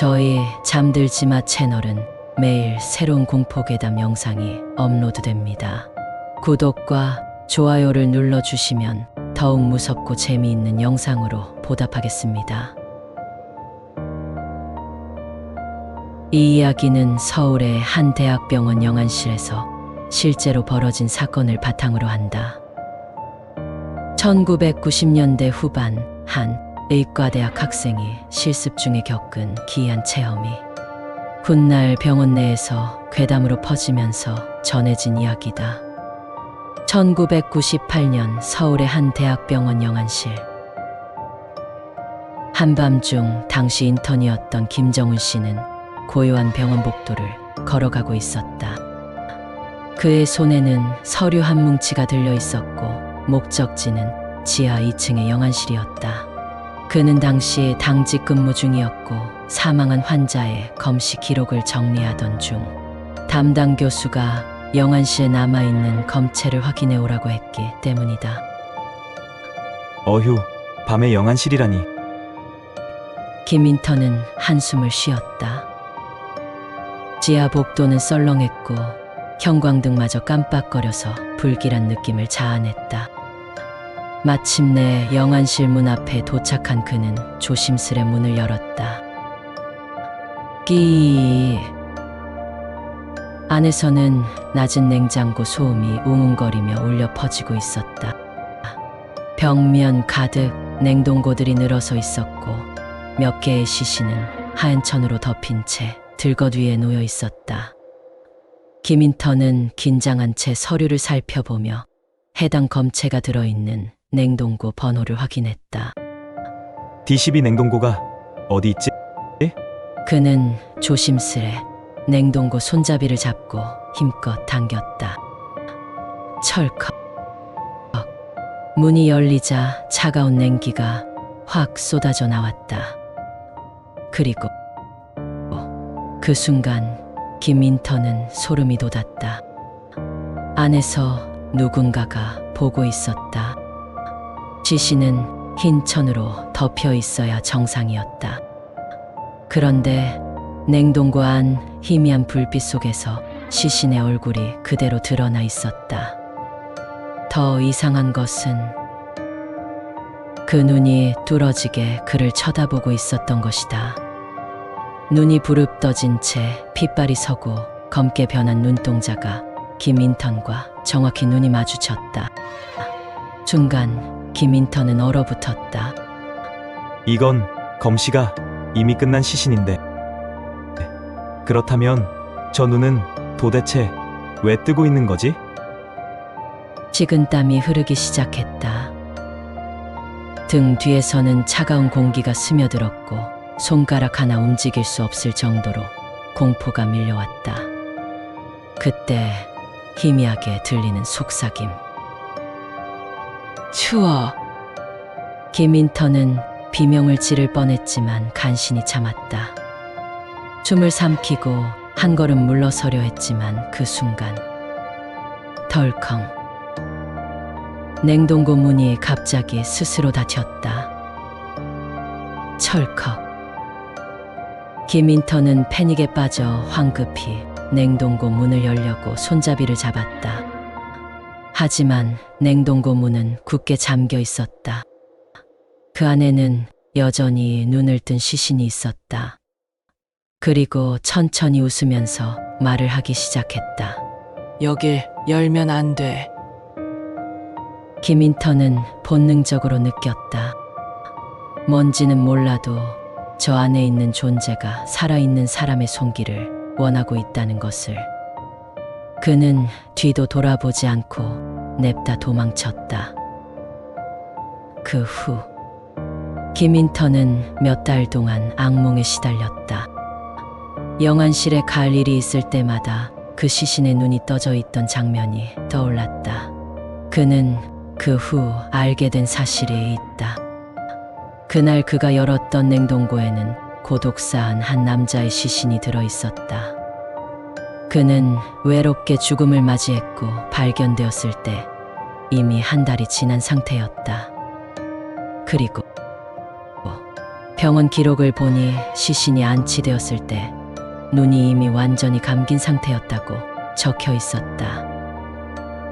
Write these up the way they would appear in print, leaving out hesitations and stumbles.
저희 잠들지마 채널은 매일 새로운 공포괴담 영상이 업로드됩니다. 구독과 좋아요를 눌러주시면 더욱 무섭고 재미있는 영상으로 보답하겠습니다. 이 이야기는 서울의 한 대학병원 영안실에서 실제로 벌어진 사건을 바탕으로 한다. 1990년대 후반 한 의과대학 학생이 실습 중에 겪은 기이한 체험이 훗날 병원 내에서 괴담으로 퍼지면서 전해진 이야기다. 1998년 서울의 한 대학병원 영안실. 한밤중 당시 인턴이었던 김정훈 씨는 고요한 병원 복도를 걸어가고 있었다. 그의 손에는 서류 한 뭉치가 들려 있었고 목적지는 지하 2층의 영안실이었다. 그는 당시 당직 근무 중이었고 사망한 환자의 검시 기록을 정리하던 중 담당 교수가 영안실에 남아있는 검체를 확인해 오라고 했기 때문이다. 어휴, 밤에 영안실이라니. 김 인턴은 한숨을 쉬었다. 지하 복도는 썰렁했고 형광등마저 깜빡거려서 불길한 느낌을 자아냈다. 마침내 영안실 문 앞에 도착한 그는 조심스레 문을 열었다. 끼. 안에서는 낮은 냉장고 소음이 웅웅거리며 울려 퍼지고 있었다. 벽면 가득 냉동고들이 늘어서 있었고 몇 개의 시신은 하얀 천으로 덮인 채 들것 위에 놓여 있었다. 김인턴은 긴장한 채 서류를 살펴보며 해당 검체가 들어있는 냉동고 번호를 확인했다. D12 냉동고가 어디 있지? 그는 조심스레 냉동고 손잡이를 잡고 힘껏 당겼다. 철컥. 문이 열리자 차가운 냉기가 확 쏟아져 나왔다. 그리고 그 순간 김 인턴은 소름이 돋았다. 안에서 누군가가 보고 있었다. 시신은 흰 천으로 덮여 있어야 정상이었다. 그런데 냉동고 안 희미한 불빛 속에서 시신의 얼굴이 그대로 드러나 있었다. 더 이상한 것은 그 눈이 뚫어지게 그를 쳐다보고 있었던 것이다. 눈이 부릅떠진 채 핏발이 서고 검게 변한 눈동자가 김 인턴과 정확히 눈이 마주쳤다. 순간 김 인턴은 얼어붙었다. 이건 검시가 이미 끝난 시신인데. 그렇다면 저 눈은 도대체 왜 뜨고 있는 거지? 식은땀이 흐르기 시작했다. 등 뒤에서는 차가운 공기가 스며들었고 손가락 하나 움직일 수 없을 정도로 공포가 밀려왔다. 그때 희미하게 들리는 속삭임. 추워. 김 인턴은 비명을 지를 뻔했지만 간신히 참았다. 숨을 삼키고 한 걸음 물러서려 했지만 그 순간 덜컹. 냉동고 문이 갑자기 스스로 닫혔다. 철컥. 김 인턴은 패닉에 빠져 황급히 냉동고 문을 열려고 손잡이를 잡았다. 하지만 냉동고 문은 굳게 잠겨 있었다. 그 안에는 여전히 눈을 뜬 시신이 있었다. 그리고 천천히 웃으면서 말을 하기 시작했다. 여길 열면 안 돼. 김 인턴은 본능적으로 느꼈다. 뭔지는 몰라도 저 안에 있는 존재가 살아있는 사람의 손길을 원하고 있다는 것을. 그는 뒤도 돌아보지 않고 냅다 도망쳤다. 그 후 김 인턴은 몇 달 동안 악몽에 시달렸다. 영안실에 갈 일이 있을 때마다 그 시신의 눈이 떠져 있던 장면이 떠올랐다. 그는 그 후 알게 된 사실이 있다. 그날 그가 열었던 냉동고에는 고독사한 한 남자의 시신이 들어있었다. 그는 외롭게 죽음을 맞이했고 발견되었을 때 이미 한 달이 지난 상태였다. 그리고 병원 기록을 보니 시신이 안치되었을 때 눈이 이미 완전히 감긴 상태였다고 적혀 있었다.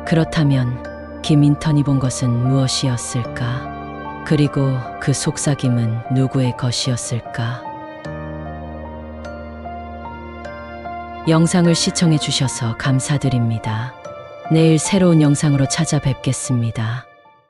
그렇다면 김인턴이 본 것은 무엇이었을까? 그리고 그 속삭임은 누구의 것이었을까? 영상을 시청해 주셔서 감사드립니다. 내일 새로운 영상으로 찾아뵙겠습니다.